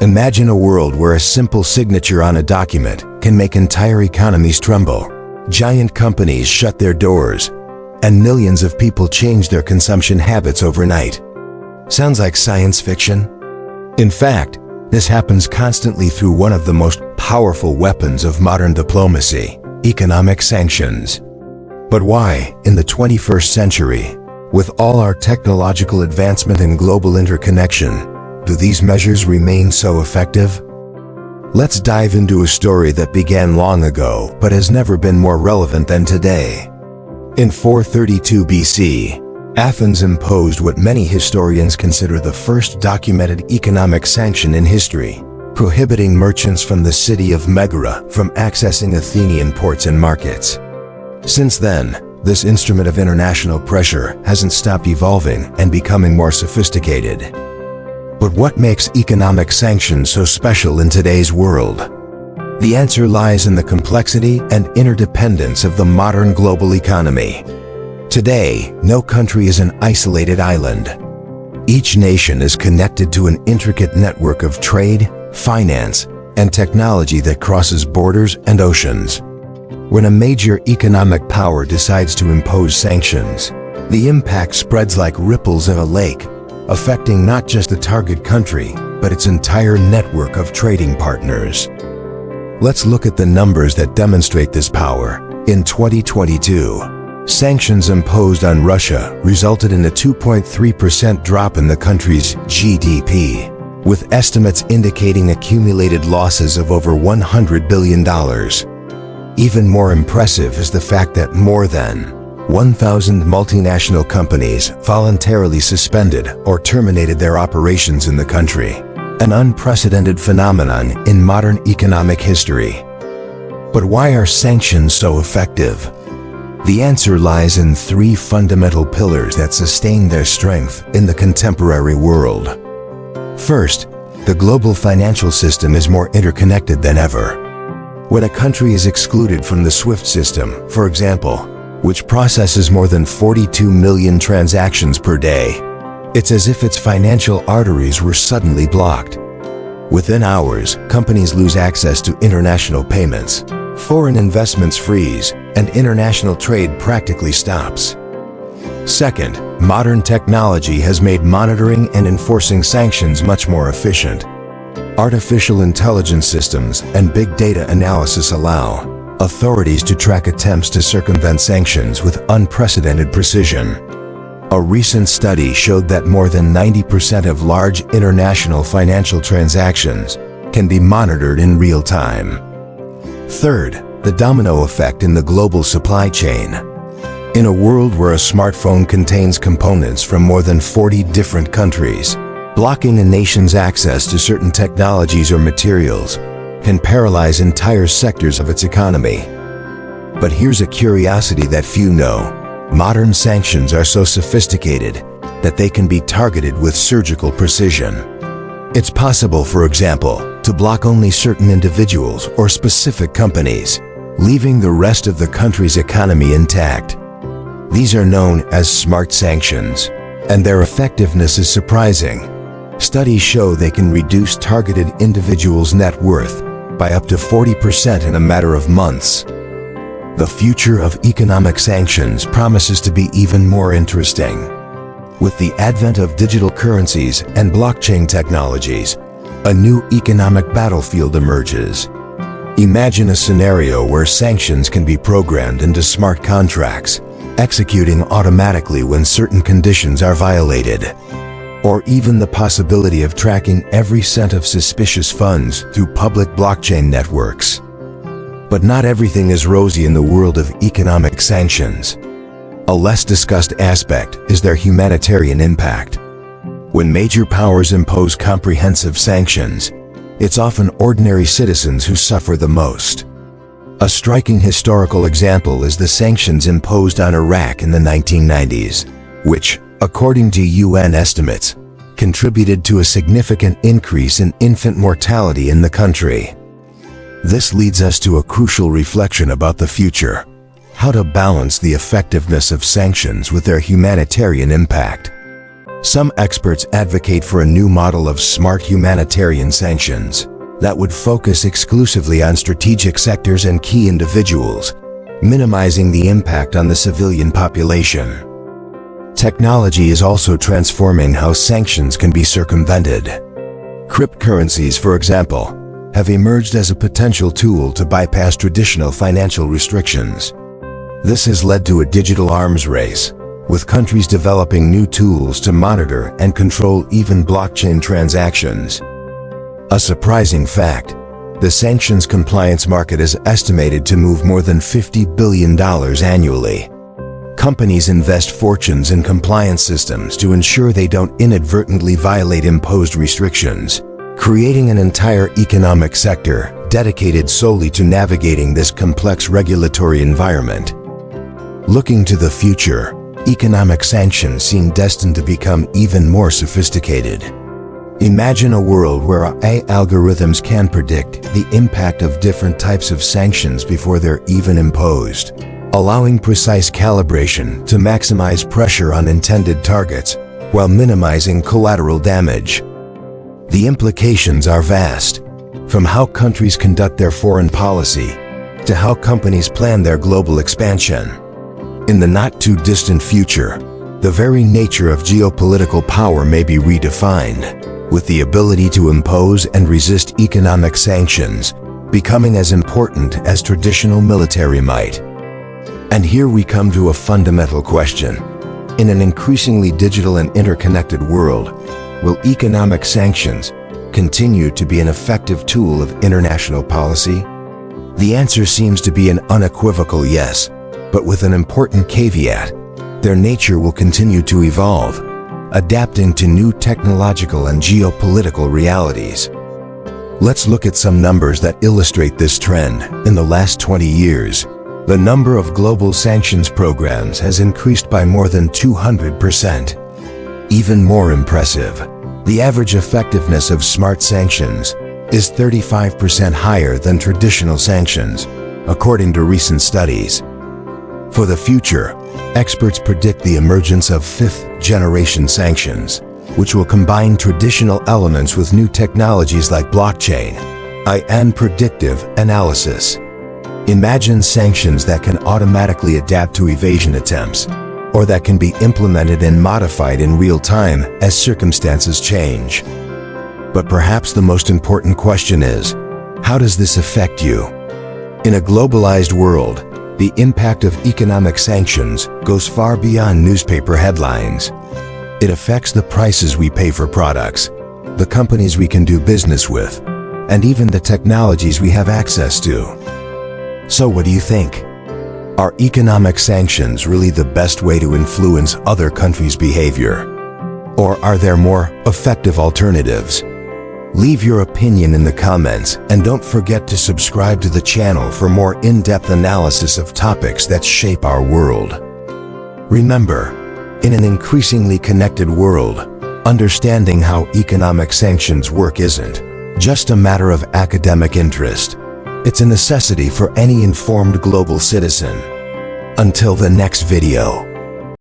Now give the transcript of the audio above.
Imagine a world where a simple signature on a document can make entire economies tremble. Giant companies shut their doors, and millions of people change their consumption habits overnight. Sounds like science fiction? In fact, this happens constantly through one of the most powerful weapons of modern diplomacy, economic sanctions. But why, in the 21st century, with all our technological advancement and global interconnection, do these measures remain so effective? Let's dive into a story that began long ago but has never been more relevant than today. In 432 BC, Athens imposed what many historians consider the first documented economic sanction in history, prohibiting merchants from the city of Megara from accessing Athenian ports and markets. Since then, this instrument of international pressure hasn't stopped evolving and becoming more sophisticated. But what makes economic sanctions so special in today's world? The answer lies in the complexity and interdependence of the modern global economy. Today, no country is an isolated island. Each nation is connected to an intricate network of trade, finance, and technology that crosses borders and oceans. When a major economic power decides to impose sanctions, the impact spreads like ripples in a lake, affecting not just the target country, but its entire network of trading partners. Let's look at the numbers that demonstrate this power. In 2022, sanctions imposed on Russia resulted in a 2.3% drop in the country's GDP, with estimates indicating accumulated losses of over $100 billion. Even more impressive is the fact that more than 1,000 multinational companies voluntarily suspended or terminated their operations in the country, an unprecedented phenomenon in modern economic history. But why are sanctions so effective? The answer lies in three fundamental pillars that sustain their strength in the contemporary world. First, the global financial system is more interconnected than ever. When a country is excluded from the SWIFT system, for example, which processes more than 42 million transactions per day, it's as if its financial arteries were suddenly blocked. Within hours, companies lose access to international payments, foreign investments freeze, and international trade practically stops. Second, modern technology has made monitoring and enforcing sanctions much more efficient. Artificial intelligence systems and big data analysis allow authorities to track attempts to circumvent sanctions with unprecedented precision. A recent study showed that more than 90% of large international financial transactions can be monitored in real time. Third, the domino effect in the global supply chain. In a world where a smartphone contains components from more than 40 different countries, blocking a nation's access to certain technologies or materials can paralyze entire sectors of its economy. But here's a curiosity that few know. Modern sanctions are so sophisticated that they can be targeted with surgical precision. It's possible, for example, to block only certain individuals or specific companies, leaving the rest of the country's economy intact. These are known as smart sanctions, and their effectiveness is surprising. Studies show they can reduce targeted individuals' net worth by up to 40% in a matter of months. The future of economic sanctions promises to be even more interesting. With the advent of digital currencies and blockchain technologies, a new economic battlefield emerges. Imagine a scenario where sanctions can be programmed into smart contracts, executing automatically when certain conditions are violated. Or even the possibility of tracking every cent of suspicious funds through public blockchain networks. But not everything is rosy in the world of economic sanctions. A less discussed aspect is their humanitarian impact. When major powers impose comprehensive sanctions, it's often ordinary citizens who suffer the most. A striking historical example is the sanctions imposed on Iraq in the 1990s, which, according to UN estimates, contributed to a significant increase in infant mortality in the country. This leads us to a crucial reflection about the future: how to balance the effectiveness of sanctions with their humanitarian impact. Some experts advocate for a new model of smart humanitarian sanctions that would focus exclusively on strategic sectors and key individuals, minimizing the impact on the civilian population. Technology is also transforming how sanctions can be circumvented. Cryptocurrencies, for example, have emerged as a potential tool to bypass traditional financial restrictions. This has led to a digital arms race, with countries developing new tools to monitor and control even blockchain transactions. A surprising fact, the sanctions compliance market is estimated to move more than $50 billion annually. Companies invest fortunes in compliance systems to ensure they don't inadvertently violate imposed restrictions, creating an entire economic sector dedicated solely to navigating this complex regulatory environment. Looking to the future, economic sanctions seem destined to become even more sophisticated. Imagine a world where AI algorithms can predict the impact of different types of sanctions before they're even imposed, allowing precise calibration to maximize pressure on intended targets while minimizing collateral damage. The implications are vast, from how countries conduct their foreign policy to how companies plan their global expansion. In the not-too-distant future, the very nature of geopolitical power may be redefined, with the ability to impose and resist economic sanctions becoming as important as traditional military might. And here we come to a fundamental question. In an increasingly digital and interconnected world, will economic sanctions continue to be an effective tool of international policy? The answer seems to be an unequivocal yes, but with an important caveat: their nature will continue to evolve, adapting to new technological and geopolitical realities. Let's look at some numbers that illustrate this trend. In the last 20 years, the number of global sanctions programs has increased by more than 200%. Even more impressive, the average effectiveness of smart sanctions is 35% higher than traditional sanctions, according to recent studies. For the future, experts predict the emergence of fifth-generation sanctions, which will combine traditional elements with new technologies like blockchain and predictive analysis. Imagine sanctions that can automatically adapt to evasion attempts, or that can be implemented and modified in real time as circumstances change. But perhaps the most important question is, how does this affect you? In a globalized world, the impact of economic sanctions goes far beyond newspaper headlines. It affects the prices we pay for products, the companies we can do business with, and even the technologies we have access to. So what do you think? Are economic sanctions really the best way to influence other countries' behavior? Or are there more effective alternatives? Leave your opinion in the comments, and don't forget to subscribe to the channel for more in-depth analysis of topics that shape our world. Remember, in an increasingly connected world, understanding how economic sanctions work isn't just a matter of academic interest. It's a necessity for any informed global citizen. Until the next video.